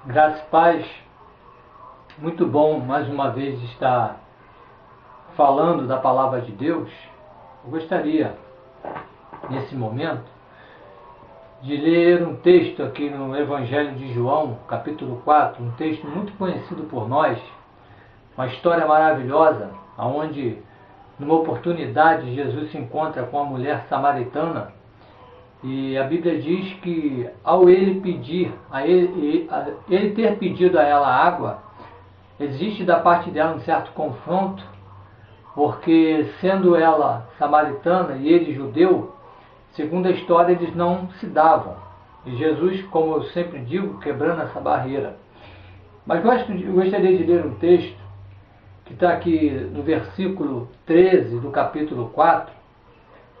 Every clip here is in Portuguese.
Graça e paz, muito bom mais uma vez estar falando da palavra de Deus. Eu gostaria, nesse momento, de ler um texto aqui no Evangelho de João, capítulo 4, um texto muito conhecido por nós, uma história maravilhosa, onde, numa oportunidade, Jesus se encontra com a mulher samaritana. E a Bíblia diz que ao ele ter pedido a ela água, existe da parte dela um certo confronto, porque sendo ela samaritana e ele judeu, segundo a história, eles não se davam. E Jesus, como eu sempre digo, quebrando essa barreira. Mas eu gostaria de ler um texto que está aqui no versículo 13 do capítulo 4,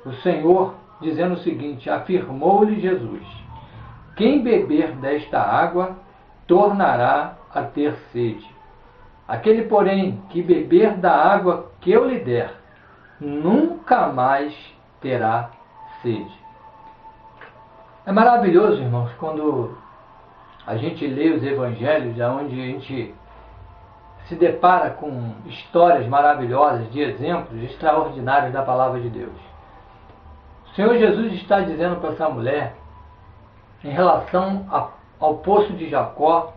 o Senhor dizendo o seguinte: afirmou-lhe Jesus: quem beber desta água tornará a ter sede. Aquele, porém, que beber da água que eu lhe der, nunca mais terá sede. É maravilhoso, irmãos, quando a gente lê os evangelhos, onde a gente se depara com histórias maravilhosas, de exemplos extraordinários da palavra de Deus. O Senhor Jesus está dizendo para essa mulher, em relação ao poço de Jacó,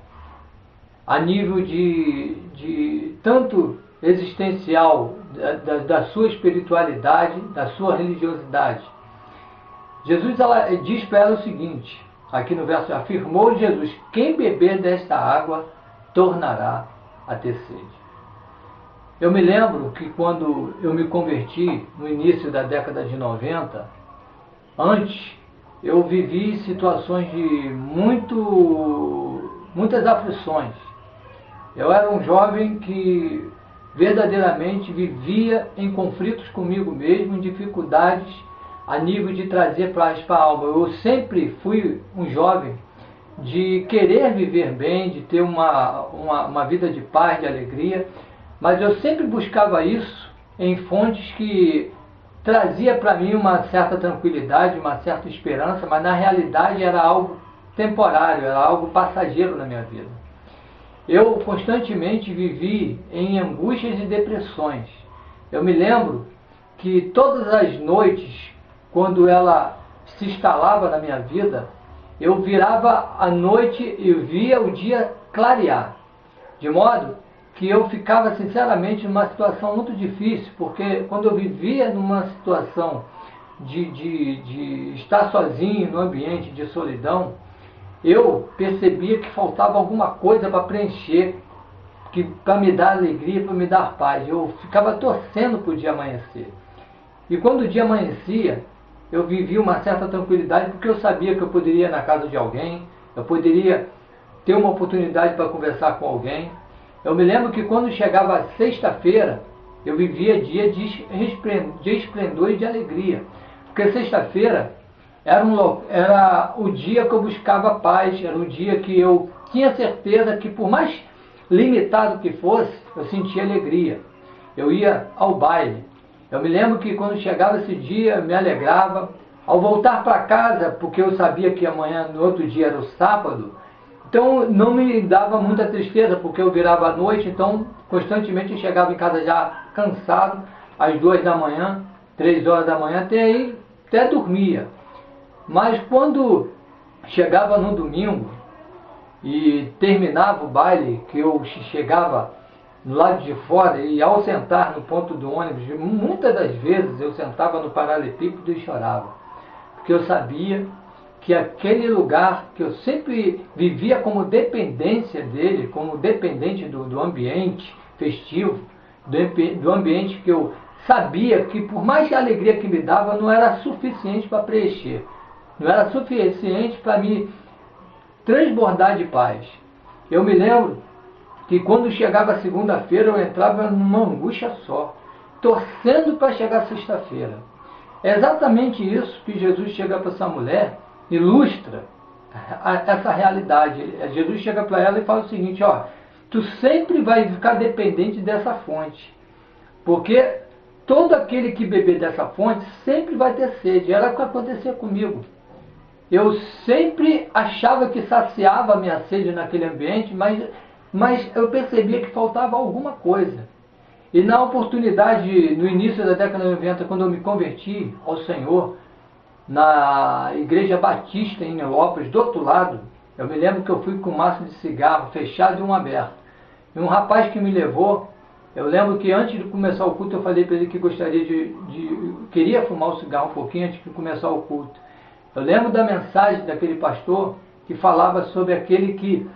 a nível de tanto existencial, da sua espiritualidade, da sua religiosidade. Jesus diz para ela o seguinte, aqui no verso: afirmou Jesus: quem beber desta água tornará a ter sede. Eu me lembro que quando eu me converti, no início da década de 90, antes, eu vivi situações de muitas aflições. Eu era um jovem que verdadeiramente vivia em conflitos comigo mesmo, em dificuldades a nível de trazer paz para a alma. Eu sempre fui um jovem de querer viver bem, de ter uma vida de paz, de alegria, mas eu sempre buscava isso em fontes que trazia para mim uma certa tranquilidade, uma certa esperança, mas na realidade era algo temporário, era algo passageiro na minha vida. Eu constantemente vivi em angústias e depressões. Eu me lembro que todas as noites, quando ela se instalava na minha vida, eu virava a noite e via o dia clarear, de modo que eu ficava sinceramente numa situação muito difícil, porque quando eu vivia numa situação de estar sozinho, no ambiente de solidão, eu percebia que faltava alguma coisa para preencher, para me dar alegria, para me dar paz. Eu ficava torcendo para o dia amanhecer. E quando o dia amanhecia, eu vivia uma certa tranquilidade, porque eu sabia que eu poderia ir na casa de alguém, eu poderia ter uma oportunidade para conversar com alguém. Eu me lembro que quando chegava a sexta-feira, eu vivia dia de esplendor e de alegria. Porque sexta-feira era o dia que eu buscava paz, era o dia que eu tinha certeza que, por mais limitado que fosse, eu sentia alegria. Eu ia ao baile. Eu me lembro que quando chegava esse dia, eu me alegrava. Ao voltar para casa, porque eu sabia que amanhã, no outro dia, era o sábado, então não me dava muita tristeza, porque eu virava à noite, então constantemente eu chegava em casa já cansado, às 2 da manhã, 3 horas da manhã, até dormia. Mas quando chegava no domingo e terminava o baile, que eu chegava no lado de fora, e ao sentar no ponto do ônibus, muitas das vezes eu sentava no paralelepípedo e chorava, porque eu sabia que aquele lugar que eu sempre vivia como dependência dele, como dependente do ambiente festivo, do ambiente que eu sabia que, por mais alegria que me dava, não era suficiente para preencher, não era suficiente para me transbordar de paz. Eu me lembro que quando chegava segunda-feira eu entrava numa angústia só, torcendo para chegar sexta-feira. É exatamente isso que Jesus chega para essa mulher, ilustra essa realidade. Jesus chega para ela e fala o seguinte: ó, tu sempre vai ficar dependente dessa fonte, porque todo aquele que beber dessa fonte sempre vai ter sede. Era o que acontecia comigo. eu sempre achava que saciava a minha sede naquele ambiente, mas eu percebia que faltava alguma coisa. E na oportunidade, no início da década de 90, quando eu me converti ao Senhor, na Igreja Batista em Nilópolis, do outro lado, eu me lembro que eu fui com um maço de cigarro fechado e um aberto. E um rapaz que me levou, eu lembro que antes de começar o culto eu falei para ele que gostaria queria fumar o cigarro um pouquinho antes de começar o culto. Eu lembro da mensagem daquele pastor que falava sobre aquele que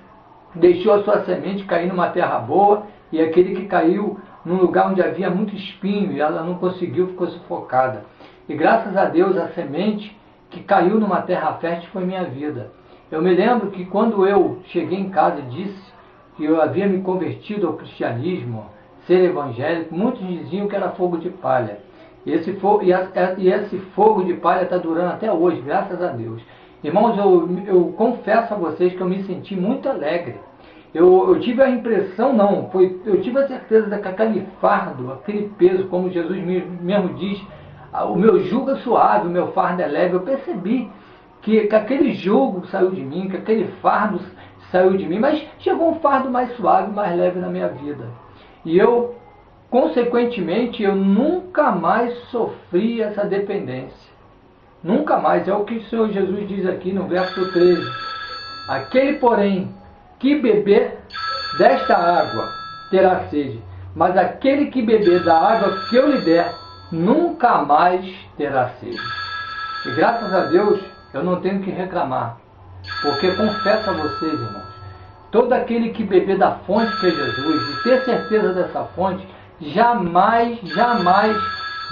deixou a sua semente cair numa terra boa e aquele que caiu num lugar onde havia muito espinho e ela não conseguiu, ficou sufocada. E graças a Deus a semente que caiu numa terra fértil foi minha vida. Eu me lembro que quando eu cheguei em casa e disse que eu havia me convertido ao cristianismo, ser evangélico, muitos diziam que era fogo de palha. E esse fogo de palha está durando até hoje, graças a Deus. Irmãos, eu confesso a vocês que eu me senti muito alegre. Eu tive a impressão, eu tive a certeza que aquele fardo, aquele peso, como Jesus mesmo diz, o meu jugo é suave, o meu fardo é leve. Eu percebi que aquele jugo saiu de mim, que aquele fardo saiu de mim, mas chegou um fardo mais suave, mais leve na minha vida. E eu, consequentemente, eu nunca mais sofri essa dependência. Nunca mais. É o que o Senhor Jesus diz aqui no verso 13. Aquele, porém, que beber desta água terá sede, mas aquele que beber da água que eu lhe der, nunca mais terá sede. E graças a Deus, eu não tenho que reclamar, porque confesso a vocês, irmãos, todo aquele que beber da fonte que é Jesus, e ter certeza dessa fonte, jamais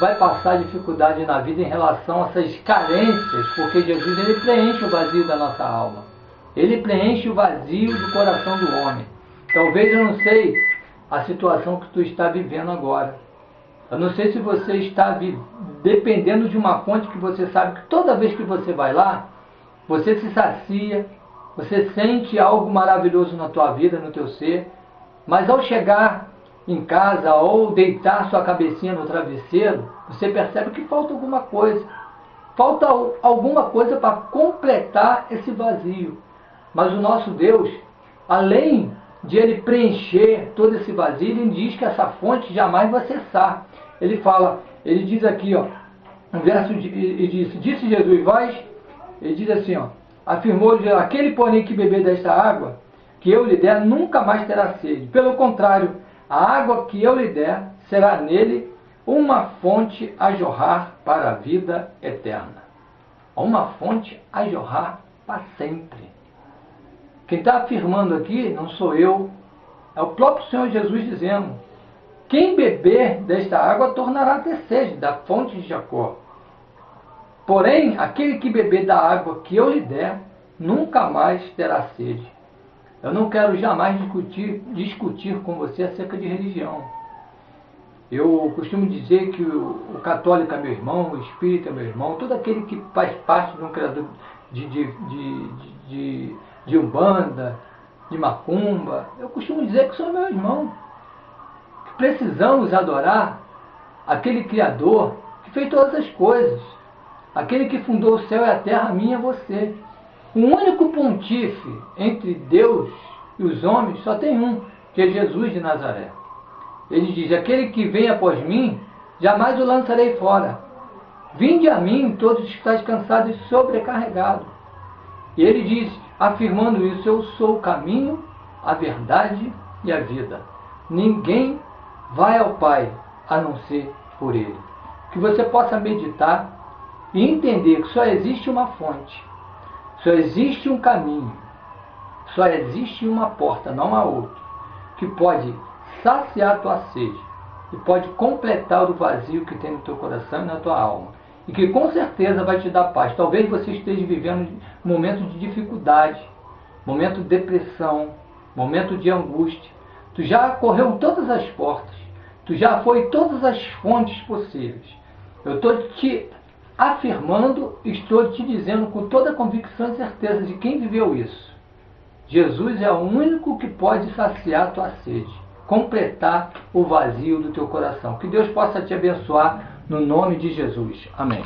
vai passar dificuldade na vida em relação a essas carências, porque Jesus, ele preenche o vazio da nossa alma. Ele preenche o vazio do coração do homem. Talvez eu não sei a situação que tu está vivendo agora. Eu não sei se você está dependendo de uma fonte que você sabe que toda vez que você vai lá, você se sacia, você sente algo maravilhoso na tua vida, no teu ser, mas ao chegar em casa ou deitar sua cabecinha no travesseiro, você percebe que falta alguma coisa. Falta alguma coisa para completar esse vazio. Mas o nosso Deus, além de Ele preencher todo esse vazio, Ele diz que essa fonte jamais vai cessar. Ele diz aqui, no verso, disse Jesus, ele diz assim, afirmou, aquele porém que beber desta água, que eu lhe der, nunca mais terá sede. Pelo contrário, a água que eu lhe der, será nele uma fonte a jorrar para a vida eterna. Uma fonte a jorrar para sempre. Quem está afirmando aqui não sou eu, é o próprio Senhor Jesus dizendo: quem beber desta água tornará a ter sede, da fonte de Jacó. Porém, aquele que beber da água que eu lhe der, nunca mais terá sede. Eu não quero jamais discutir com você acerca de religião. Eu costumo dizer que o católico é meu irmão, o espírita é meu irmão, todo aquele que faz parte de um criador de umbanda, de macumba, eu costumo dizer que são meu irmão. Que precisamos adorar aquele Criador que fez todas as coisas, aquele que fundou o céu e a terra, a mim e a você. O único pontífice entre Deus e os homens só tem um, que é Jesus de Nazaré. Ele diz: aquele que vem após mim, jamais o lançarei fora. Vinde a mim, todos que estáis cansados e sobrecarregados. E ele diz, afirmando isso: eu sou o caminho, a verdade e a vida. Ninguém vai ao Pai a não ser por Ele. Que você possa meditar e entender que só existe uma fonte, só existe um caminho, só existe uma porta, não há outra, que pode saciar a tua sede e pode completar o vazio que tem no teu coração e na tua alma. E que com certeza vai te dar paz. Talvez você esteja vivendo momentos de dificuldade, momento de depressão, momento de angústia. Tu já correu todas as portas, tu já foi todas as fontes possíveis. Eu estou te afirmando, estou te dizendo com toda a convicção e certeza de quem viveu isso. Jesus é o único que pode saciar a tua sede, completar o vazio do teu coração. Que Deus possa te abençoar no nome de Jesus. Amém.